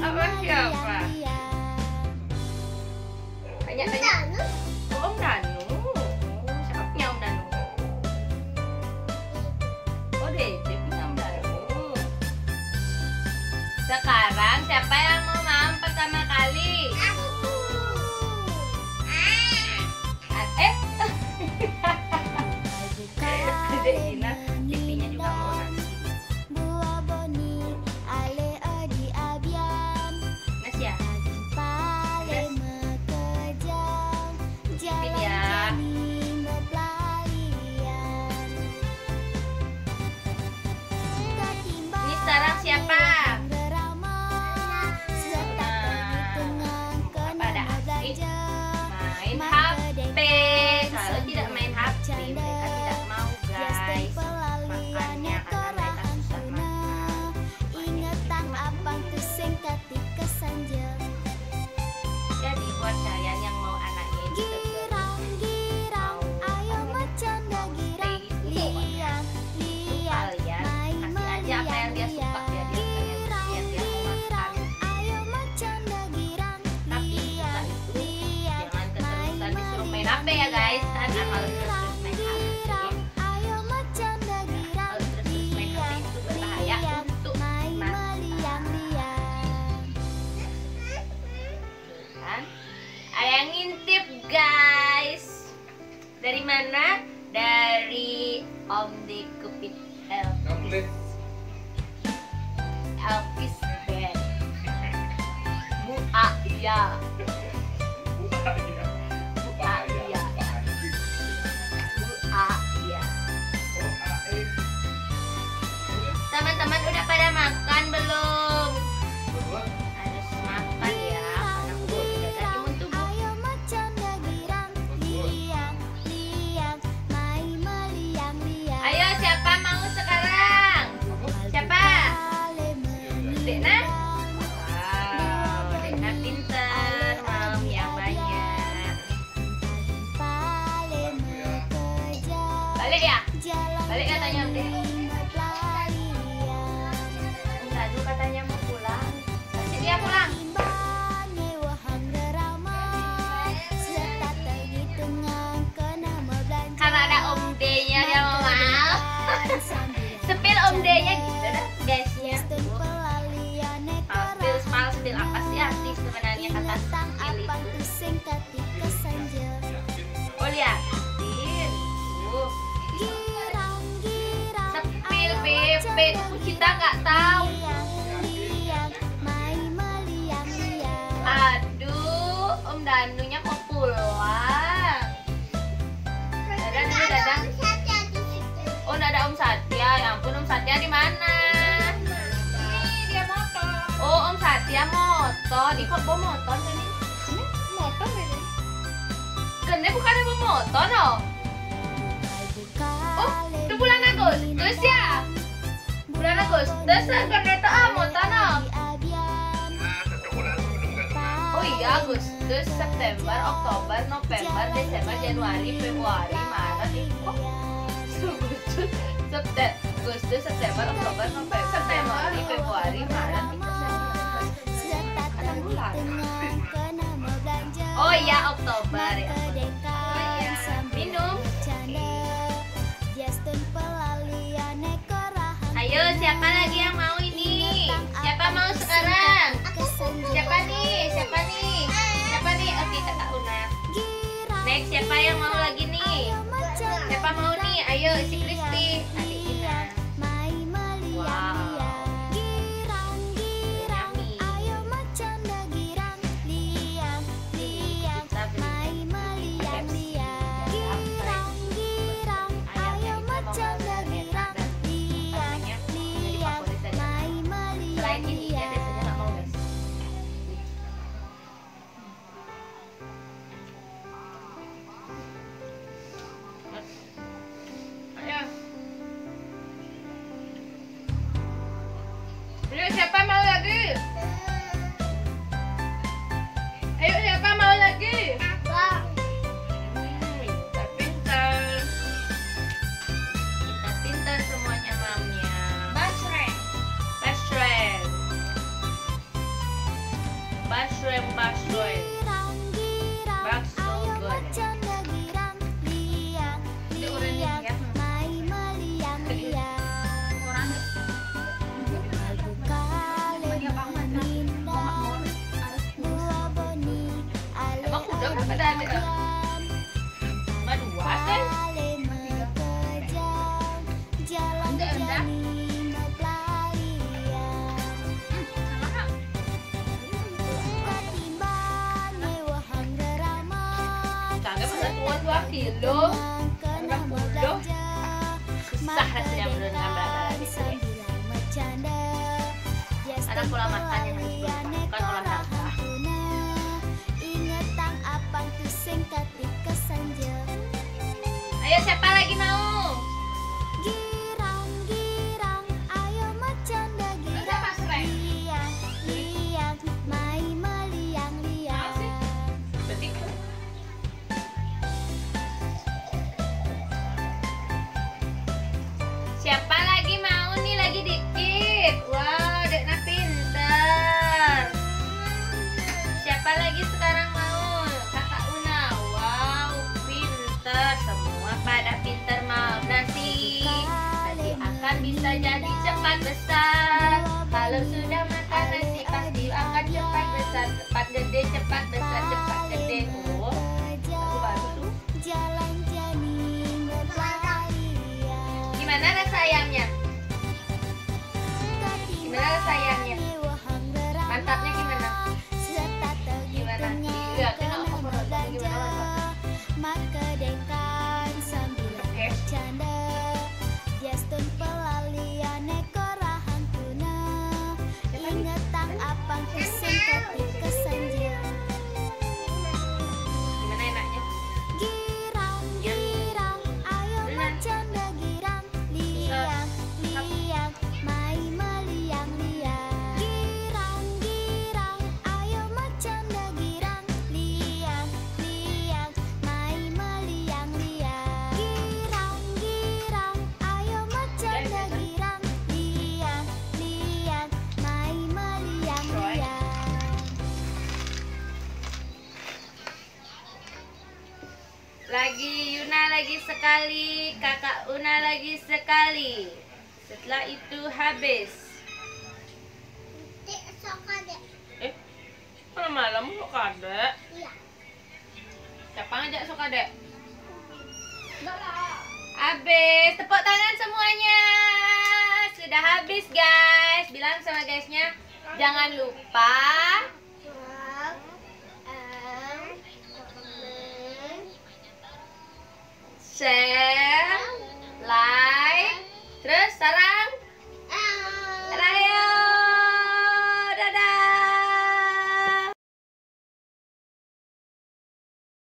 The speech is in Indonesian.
Apa siapa? Tanya. Oh, Om Danu. Siapa punya Om Danu? Oh, Dede punya Om Danu. Sekarang siapa yang mau main pertama kali? Dede Gina, TV-nya juga mau ngasih. Nas ya? Ipin ya. Ini sekarang siapa? Pada asik main HP. Selalu tidak main HP. Mereka tidak mau guys. Makannya karena mereka susah makan. Jadi buat kalian yang mau anaknya itu kalian kasih aja apa yang dia suka biar dia pengen biar dia mau makan. Tapi setelah itu jangan keterusan disuruh main HP ya guys. Karena kalau terus main HP itu berbahaya untuk mata. Kan? Ada yang ngintip guys. Dari mana? Dari Om Dekupit Elvis Band. Bu Aya. Bu Aya. Teman-teman udah pada makan belum? Harus makan ya. Karena udah jaga imun tubuh. Ayo siapa mau sekarang? Siapa? Dekna? Wow, Dekna pinter, mau yang banyak. Balik ya? Balik katanya Om Dek. Tadi katanya mau pulang. Kasih dia pulang. Karena ada Om D-nya dia mau mau. Sepil Om D-nya gitu dah guysnya. Spil apa sih artis sebenarnya kata Spil itu? Oh liatin. Sepil PP itu kita nggak tahu. Aduh, Om Danunya kok pulang? Dadah dulu dadah. Oh, nggak ada Om Satya. Ya ampun, Om Satya di mana? Ini dia motor. Oh, Om Satya motor. Di kok bawa motor tadi? Ini motor ini. Kene bukan bawa motor no? Oh, itu bulan Agustus ya? Bulan Agustus lah kene itu motor no? Oh iya, Agustus, September, Oktober, November, Desember, Januari, Februari, Maret. Agustus, September, Oktober, November, Januari, Februari, Maret. Ada bulan. Oh iya, Oktober ya. Oh iya, minum. Ayo, siapa lagi yang mau ini? Siapa mau sekarang? Siapa nih? Siapa nih? Siapa nih? Oke, Kakak Una. Next, siapa yang mau lagi nih? Siapa mau nih? Ayo, si Kristi. Adik Ina. Wow. Selain ini dia biasanya nggak mau Basrem basrem. Bakso goreng. Itu orangnya ya. Emang udah berapa tadi? Cuma 2 kan? Kagak pernah cuma 2 kilo. Udah mudah. Susah rasanya menurut ngambil lagi. Anak pola makan yang harus bukan olahraga. Ayo siapa lagi mau? Siapa lagi mau nih, lagi dikit. Wow, Dekna pinter. Siapa lagi sekarang mau? Kakak Una. Wow, pinter. Semua pada pinter mau. Nanti akan bisa jadi cepat besar. Kalau sudah makan nasi pasti akan cepat besar. Cepat gede, cepat besar, cepat gede. Oh, baru tuh. Gimana rasa ayamnya? Gimana rasa ayamnya? Mantapnya gimana? Gimana? Iya, kenapa gimana mantapnya? Oke. Gimana enaknya? Lagi Yuna lagi sekali, kakak Una lagi sekali. Setelah itu habis. Malam-malam sok adek. Iya. Siapa ngajak sok adek? Enggak lah. Habis, tepuk tangan semuanya. Sudah habis guys. Bilang sama guysnya, jangan lupa share